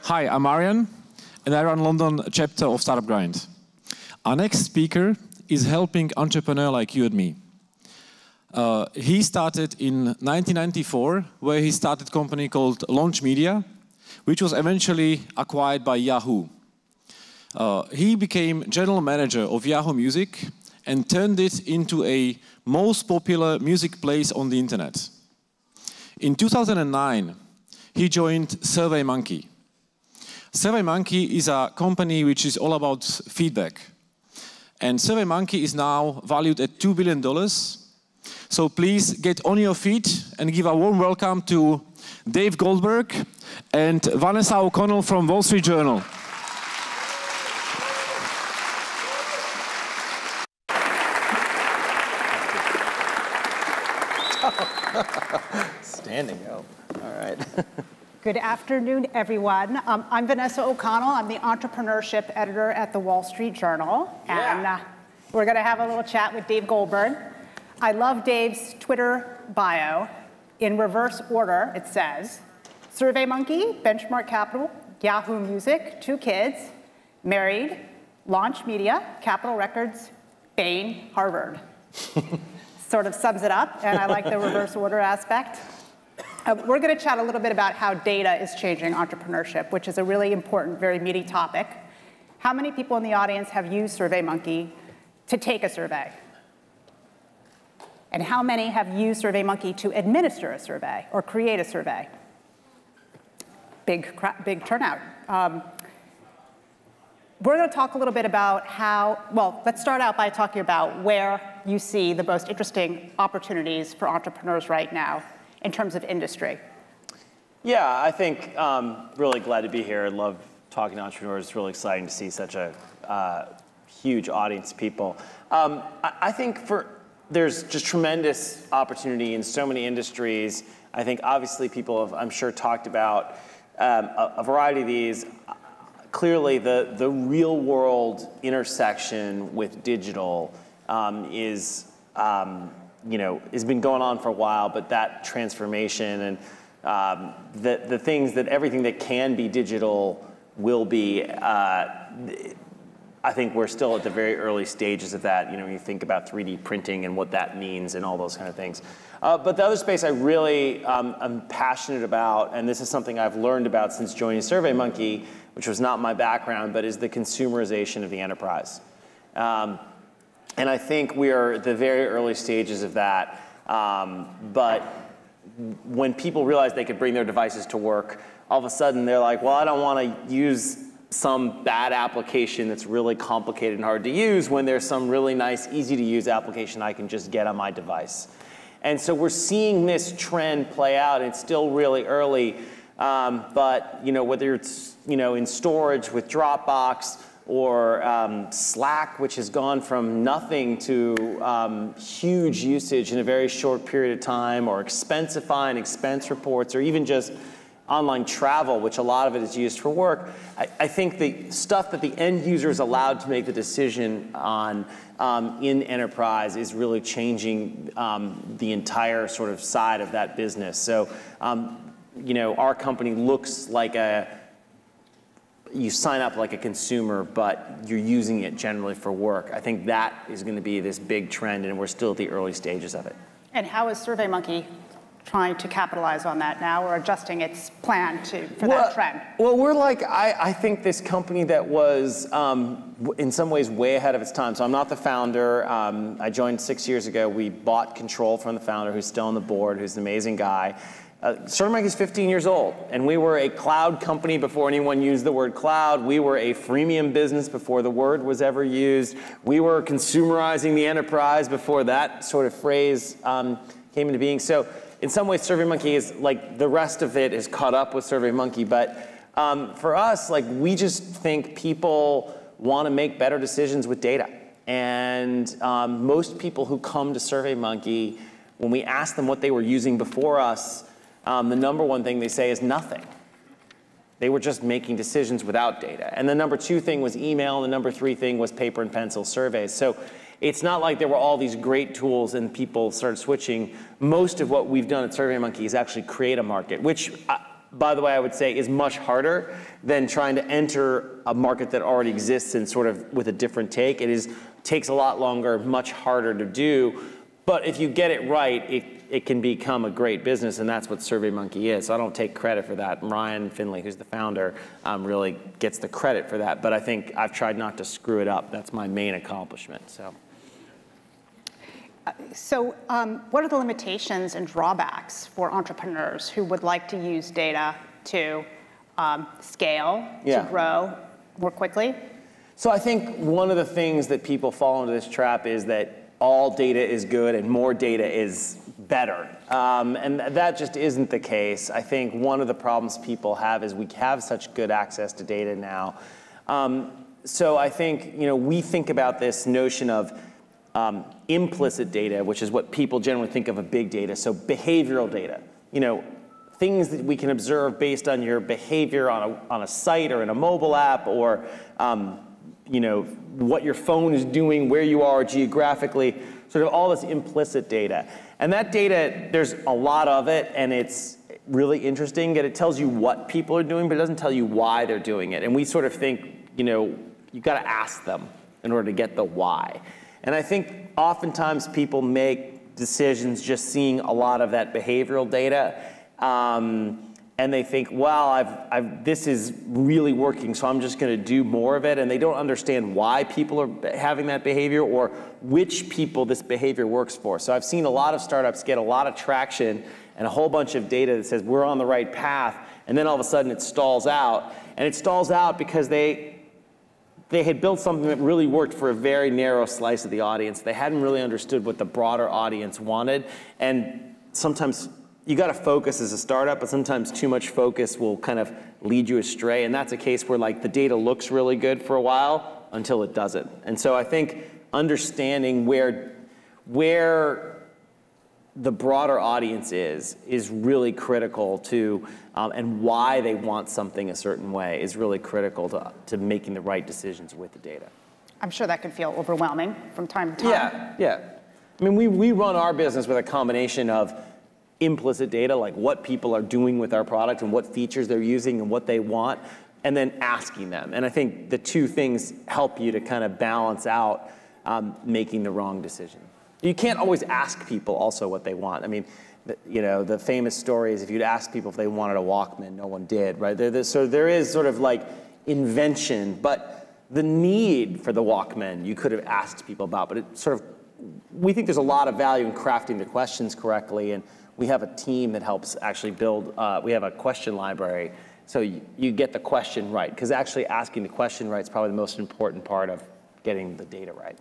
Hi, I'm Aryan, and I run London chapter of Startup Grind. Our next speaker is helping entrepreneur like you and me. He started in 1994, where he started a company called Launch Media, which was eventually acquired by Yahoo. He became general manager of Yahoo Music and turned it into a most popular music place on the internet. In 2009, he joined SurveyMonkey. SurveyMonkey is a company which is all about feedback. And SurveyMonkey is now valued at $2 billion. So please get on your feet and give a warm welcome to Dave Goldberg and Vanessa O'Connell from Wall Street Journal. Standing up. All right. Good afternoon, everyone. I'm Vanessa O'Connell. I'm the Entrepreneurship editor at the Wall Street Journal. And we're going to have a little chat with Dave Goldberg. I love Dave's Twitter bio. In reverse order, it says, SurveyMonkey, Benchmark Capital, Yahoo Music, 2 kids, married, Launch Media, Capitol Records, Bain, Harvard. Sort of sums it up, and I like the reverse order aspect. We're going to chat a little bit about how data is changing entrepreneurship, which is a really important, very meaty topic. How many people in the audience have used SurveyMonkey to take a survey? And how many have used SurveyMonkey to administer a survey or create a survey? Big turnout. We're going to talk a little bit about how, well, let's start out by talking about where you see the most interesting opportunities for entrepreneurs right now in terms of industry. Yeah, I think really glad to be here. I love talking to entrepreneurs. It's really exciting to see such a huge audience of people. I think there's just tremendous opportunity in so many industries. I think obviously people have, I'm sure, talked about a variety of these. Clearly, the real world intersection with digital is has been going on for a while, but that transformation and the things that everything that can be digital will be, I think we're still at the very early stages of that. You know, you think about 3D printing and what that means and all those kind of things. But the other space I really am passionate about, and this is something I've learned about since joining SurveyMonkey, which was not my background, but is the consumerization of the enterprise. And I think we are at the very early stages of that. But when people realize they could bring their devices to work, all of a sudden they're like, well, I don't want to use some bad application that's really complicated and hard to use when there's some really nice, easy to use application I can just get on my device. And so we're seeing this trend play out. It's still really early, but whether it's in storage with Drawbacks or Slack, which has gone from nothing to huge usage in a very short period of time, or Expensify expense reports, or even just online travel, which a lot of it is used for work. I think the stuff that the end user is allowed to make the decision on in enterprise is really changing the entire sort of side of that business. So, our company looks like you sign up like a consumer, but you're using it generally for work. I think that is going to be this big trend, and we're still at the early stages of it. And how is SurveyMonkey trying to capitalize on that now, or adjusting its plan for that trend? Well, we're like, I think this company that was in some ways way ahead of its time. So I'm not the founder. I joined 6 years ago. We bought control from the founder, who's still on the board, who's an amazing guy. SurveyMonkey is 15 years old, and we were a cloud company before anyone used the word cloud. We were a freemium business before the word was ever used. We were consumerizing the enterprise before that sort of phrase came into being. So in some ways, SurveyMonkey is like the rest of it is caught up with SurveyMonkey. But for us, we just think people want to make better decisions with data. And most people who come to SurveyMonkey, when we ask them what they were using before us, the number one thing they say is nothing. They were just making decisions without data. And the number 2 thing was email, and the number 3 thing was paper and pencil surveys. So it's not like there were all these great tools and people started switching. Most of what we've done at SurveyMonkey is actually create a market, which by the way, I would say is much harder than trying to enter a market that already exists and sort of with a different take. Takes a lot longer, much harder to do. But if you get it right, it can become a great business, and that's what SurveyMonkey is. So I don't take credit for that. Ryan Finley, who's the founder, really gets the credit for that. But I think I've tried not to screw it up. That's my main accomplishment. So what are the limitations and drawbacks for entrepreneurs who would like to use data to scale, to grow more quickly? So I think one of the things that people fall into this trap is that all data is good and more data is better. And that just isn't the case. I think one of the problems people have is we have such good access to data now. So I think, we think about this notion of implicit data, which is what people generally think of big data. So behavioral data, things that we can observe based on your behavior on a site or in a mobile app, or what your phone is doing, where you are geographically, sort of all this implicit data. And that data, there's a lot of it, and it's really interesting that it tells you what people are doing, but it doesn't tell you why they're doing it. And we sort of think, you've got to ask them in order to get the why. And I think oftentimes people make decisions just seeing a lot of that behavioral data, and they think, well, this is really working, so I'm just going to do more of it. And they don't understand why people are having that behavior or which people this behavior works for. So I've seen a lot of startups get a lot of traction and a whole bunch of data that says we're on the right path, and then all of a sudden it stalls out. And it stalls out because they had built something that really worked for a very narrow slice of the audience. They hadn't really understood what the broader audience wanted. And sometimes you got to focus as a startup, but sometimes too much focus will kind of lead you astray. And that's a case where the data looks really good for a while until it doesn't. And so I think understanding where the broader audience is really critical to, and why they want something a certain way is really critical to making the right decisions with the data. I'm sure that can feel overwhelming from time to time. Yeah. I mean, we run our business with a combination of implicit data, like what people are doing with our product and what features they're using and what they want, and then asking them. And I think the two things help you to kind of balance out making the wrong decision. You can't always ask people also what they want. I mean, the famous story is if you'd ask people if they wanted a Walkman, no one did, right? So there is sort of invention, but the need for the Walkman you could have asked people about, but we think there's a lot of value in crafting the questions correctly, and we have a team that helps actually build, we have a question library, so you get the question right, because actually asking the question right is probably the most important part of getting the data right.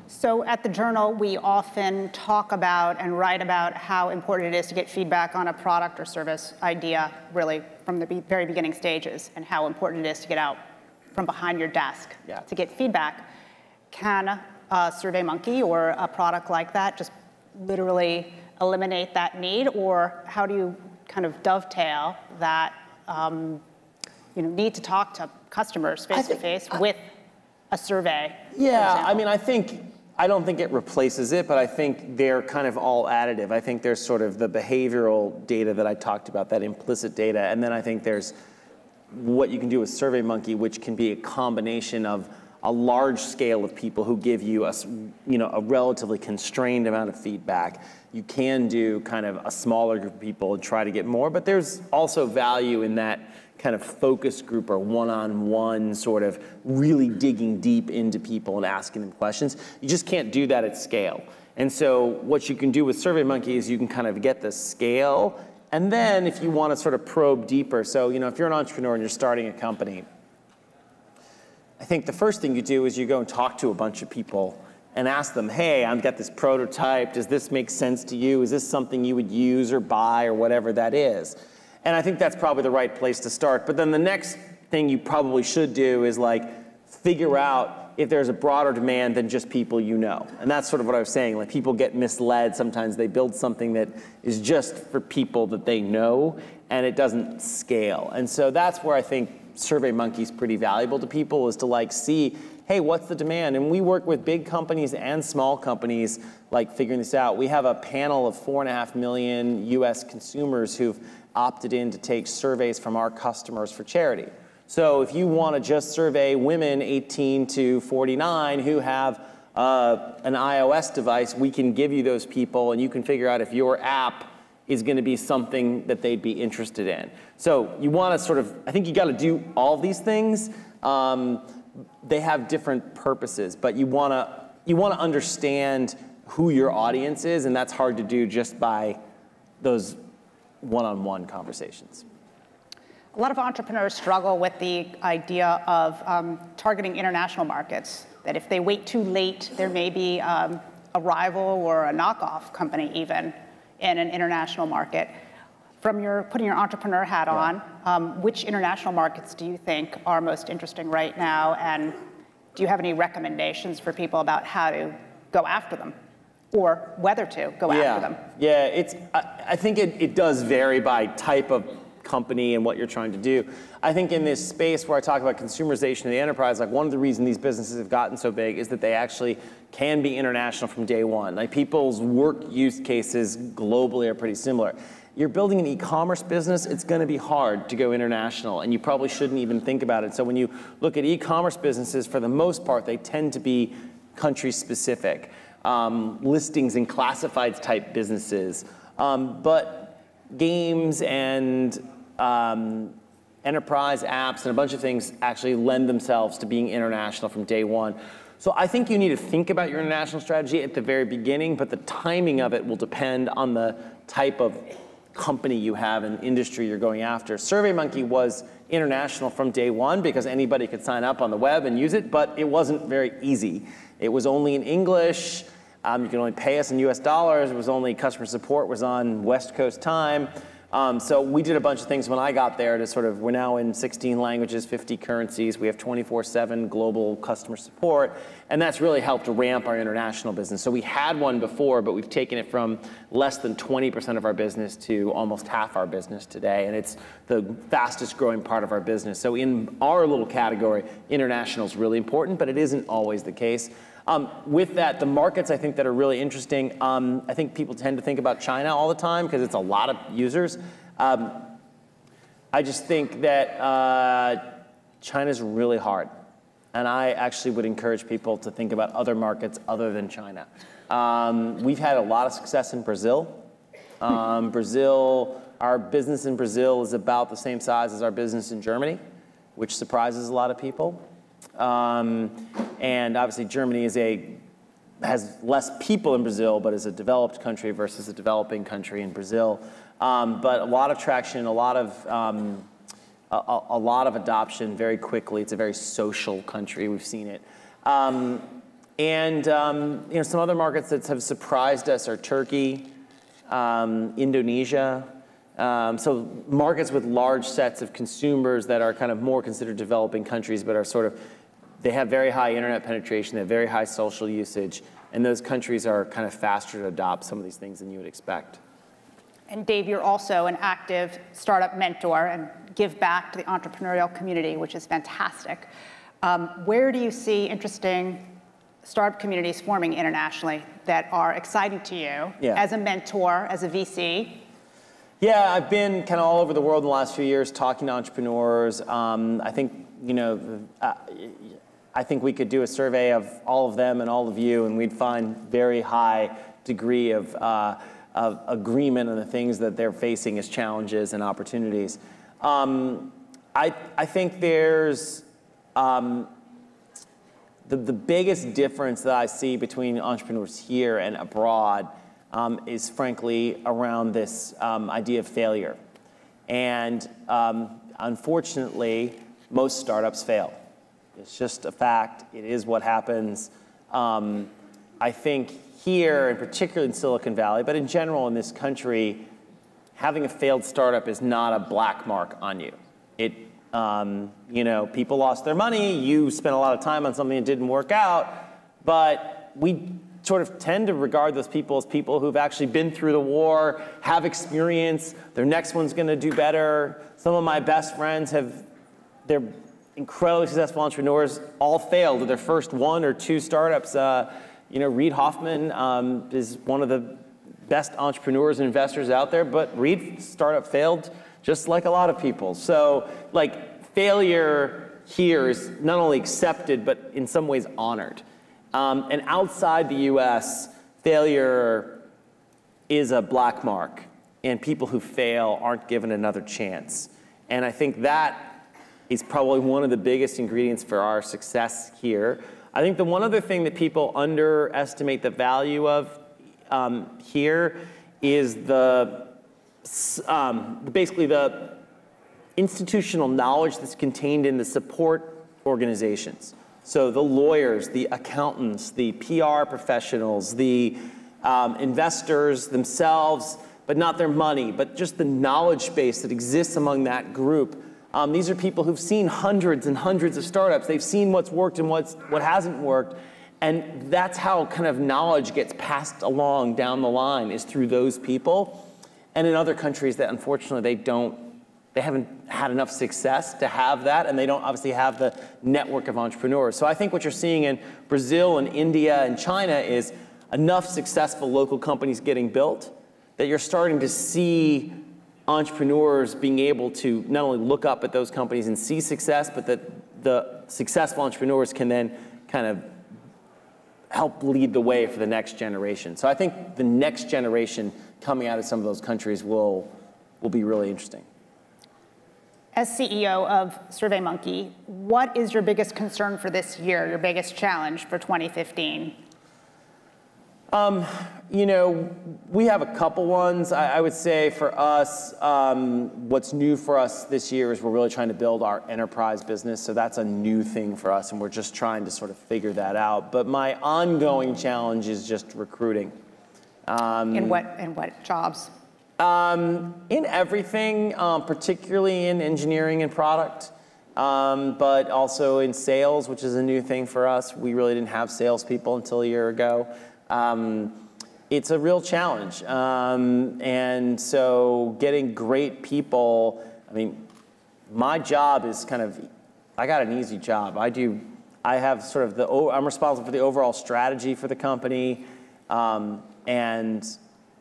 So at the Journal, we often talk about and write about how important it is to get feedback on a product or service idea, really from the very beginning stages, and how important it is to get out from behind your desk to get feedback. Can SurveyMonkey or a product like that just literally eliminate that need, or how do you kind of dovetail that need to talk to customers face to face with a survey? Yeah, I mean, I don't think it replaces it, but I think they're kind of all additive. I think there's sort of the behavioral data that I talked about, that implicit data, and then I think there's what you can do with SurveyMonkey, which can be a combination of a large scale of people who give you a relatively constrained amount of feedback. You can do kind of a smaller group of people and try to get more, but there's also value in that kind of focus group or one-on-one sort of really digging deep into people and asking them questions. You just can't do that at scale. And so what you can do with SurveyMonkey is you can kind of get the scale, and then if you want to sort of probe deeper, so if you're an entrepreneur and you're starting a company, I think the first thing you do is you go and talk to a bunch of people and ask them, hey, I've got this prototype, does this make sense to you? Is this something you would use or buy or whatever that is? And I think that's probably the right place to start. But then the next thing you probably should do is figure out if there's a broader demand than just people you know. And that's sort of what I was saying, people get misled. Sometimes they build something that is just for people that they know, and it doesn't scale. And so that's where I think SurveyMonkey is pretty valuable to people, is to see, hey, what's the demand? And we work with big companies and small companies figuring this out. We have a panel of 4.5 million US consumers who've opted in to take surveys from our customers for charity. So if you want to just survey women 18 to 49 who have an iOS device, we can give you those people, and you can figure out if your app is going to be something that they'd be interested in. So you want to sort of, I think you got to do all these things. They have different purposes, but you want to understand who your audience is, and that's hard to do just by those one-on-one conversations. A lot of entrepreneurs struggle with the idea of targeting international markets, that if they wait too late, there may be a rival or a knockoff company even in an international market. From your putting your entrepreneur hat on, which international markets do you think are most interesting right now, and do you have any recommendations for people about how to go after them, or whether to go after them? Yeah, I think it does vary by type of company and what you're trying to do. I think in this space where I talk about consumerization of the enterprise, like one of the reasons these businesses have gotten so big is that they actually can be international from day one. Like people's work use cases globally are pretty similar. You're building an e-commerce business, it's going to be hard to go international, and you probably shouldn't even think about it. So when you look at e-commerce businesses, for the most part, they tend to be country specific. Listings and classifieds type businesses. But games and enterprise apps and a bunch of things actually lend themselves to being international from day one. So I think you need to think about your international strategy at the very beginning, but the timing of it will depend on the type of company you have and industry you're going after. SurveyMonkey was international from day one because anybody could sign up on the web and use it, but it wasn't very easy. It was only in English. You can only pay us in US dollars. It was only customer support was on West Coast time. So we did a bunch of things when I got there to sort of, we're now in 16 languages, 50 currencies. We have 24/7 global customer support. And that's really helped ramp our international business. So we had one before, but we've taken it from less than 20% of our business to almost half our business today. And it's the fastest growing part of our business. So in our little category, international is really important, but it isn't always the case. With that, the markets I think that are really interesting, I think people tend to think about China all the time because it's a lot of users. I just think that China's really hard. And I actually would encourage people to think about other markets other than China. We've had a lot of success in Brazil. Our business in Brazil is about the same size as our business in Germany, which surprises a lot of people. And obviously Germany has less people in Brazil, but is a developed country versus a developing country in Brazil. But a lot of traction, a lot of adoption very quickly. It's a very social country. We've seen it. You know, some other markets that have surprised us are Turkey, Indonesia. So markets with large sets of consumers that are kind of more considered developing countries, but are sort of, they have very high internet penetration, they have very high social usage, and those countries are kind of faster to adopt some of these things than you would expect. And Dave, you're also an active startup mentor and give back to the entrepreneurial community, which is fantastic. Where do you see interesting startup communities forming internationally that are exciting to you as a mentor, as a VC? Yeah, I've been kind of all over the world in the last few years talking to entrepreneurs. I think, you know, I think we could do a survey of all of them and all of you, and we'd find very high degree of agreement on the things that they're facing as challenges and opportunities. I think there's the biggest difference that I see between entrepreneurs here and abroad is frankly around this idea of failure. And unfortunately, most startups fail. It's just a fact. It is what happens. I think here, and particularly in Silicon Valley, but in general in this country, having a failed startup is not a black mark on you. You know, people lost their money, you spent a lot of time on something that didn't work out, but we sort of tend to regard those people as people who've actually been through the war, have experience, their next one's gonna do better. Some of my best friends they're incredibly successful entrepreneurs, all failed at their first 1 or 2 startups. You know, Reid Hoffman is one of the best entrepreneurs and investors out there, but Reed startup failed just like a lot of people. So like failure here is not only accepted, but in some ways honored. And outside the US, failure is a black mark, and people who fail aren't given another chance. And I think that is probably one of the biggest ingredients for our success here. I think the one other thing that people underestimate the value of here is basically the institutional knowledge that's contained in the support organizations. So the lawyers, the accountants, the PR professionals, the investors themselves, but not their money, but just the knowledge base that exists among that group. These are people who've seen hundreds and hundreds of startups. They've seen what's worked and what hasn't worked. And that's how kind of knowledge gets passed along down the line, is through those people. And in other countries that unfortunately they haven't had enough success to have that, and they don't obviously have the network of entrepreneurs. So I think what you're seeing in Brazil and India and China is enough successful local companies getting built that you're starting to see entrepreneurs being able to not only look up at those companies and see success, but that the successful entrepreneurs can then kind of help lead the way for the next generation. So I think the next generation coming out of some of those countries will be really interesting. As CEO of SurveyMonkey, what is your biggest concern for this year, your biggest challenge for 2015? You know, we have a couple ones. I would say for us, what's new for us this year is we're really trying to build our enterprise business. So that's a new thing for us, and we're just trying to sort of figure that out. But my ongoing challenge is just recruiting. In what jobs? In everything, particularly in engineering and product, but also in sales, which is a new thing for us. We really didn't have salespeople until a year ago. It's a real challenge. And so getting great people, I mean, my job is kind of, I got an easy job. I have sort of I'm responsible for the overall strategy for the company, and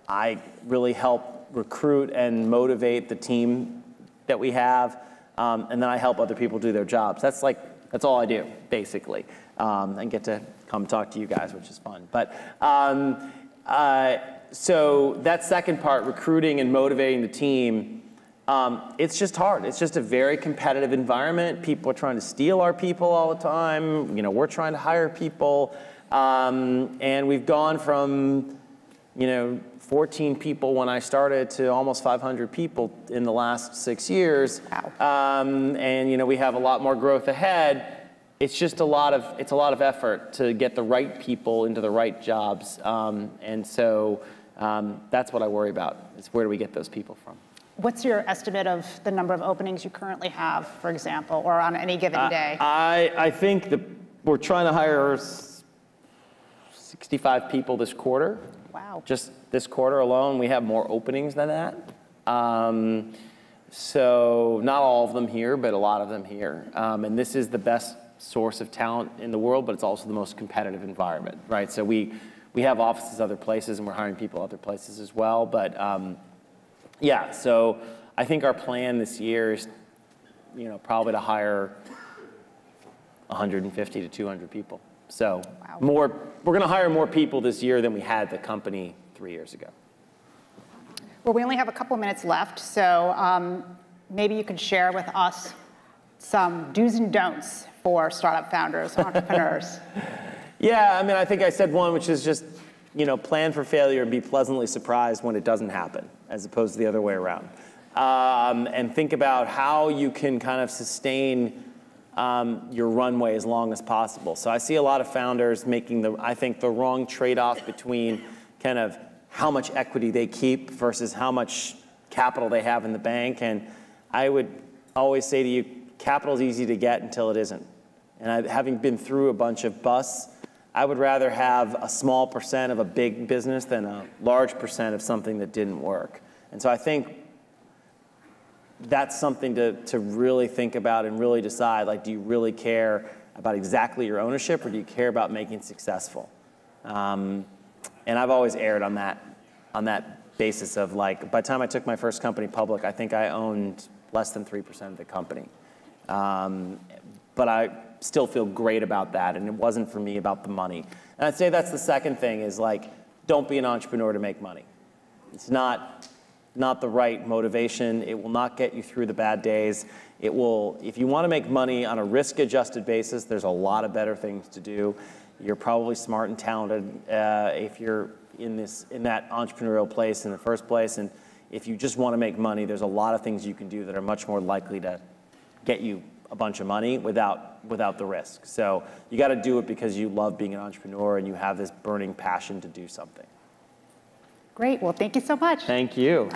I really help recruit and motivate the team that we have, and then I help other people do their jobs. That's all I do, basically, and get to come talk to you guys, which is fun. But so that second part, recruiting and motivating the team, it's just hard. It's just a very competitive environment. People are trying to steal our people all the time. You know, we're trying to hire people, and we've gone from 14 people when I started to almost 500 people in the last 6 years. Wow. And we have a lot more growth ahead. It's just a lot of effort to get the right people into the right jobs. And so that's what I worry about, is where do we get those people from? What's your estimate of the number of openings you currently have, for example, or on any given day? I think we're trying to hire 65 people this quarter. Wow. Just this quarter alone, we have more openings than that. So not all of them here, but a lot of them here. And this is the best source of talent in the world, but it's also the most competitive environment, right? So we have offices other places, and we're hiring people other places as well. But yeah, so I think our plan this year is, probably to hire 150 to 200 people. So wow. We're going to hire more people this year than we had the company 3 years ago. Well, we only have a couple minutes left, so maybe you could share with us some do's and don'ts for startup founders, entrepreneurs. Yeah, I mean, I think I said one, which is just, plan for failure and be pleasantly surprised when it doesn't happen, as opposed to the other way around. And think about how you can kind of sustain your runway as long as possible. So I see a lot of founders making I think the wrong trade-off between kind of how much equity they keep versus how much capital they have in the bank. And I would always say to you, capital is easy to get until it isn't. And having been through a bunch of busts, I would rather have a small percent of a big business than a large percent of something that didn't work. And so I think that's something to really think about and really decide, like, do you really care about exactly your ownership, or do you care about making it successful? And I've always erred on that on that basis of like, by the time I took my first company public, I think I owned less than 3% of the company. But I still feel great about that, and it wasn't for me about the money. And I'd say that's the second thing is like, don't be an entrepreneur to make money. It's not the right motivation. It will not get you through the bad days. It will, if you want to make money on a risk-adjusted basis, there's a lot of better things to do. You're probably smart and talented if you're in that entrepreneurial place in the first place. And if you just want to make money, there's a lot of things you can do that are much more likely to get you a bunch of money without the risk. So you got to do it because you love being an entrepreneur and you have this burning passion to do something. Great. Well, thank you so much. Thank you.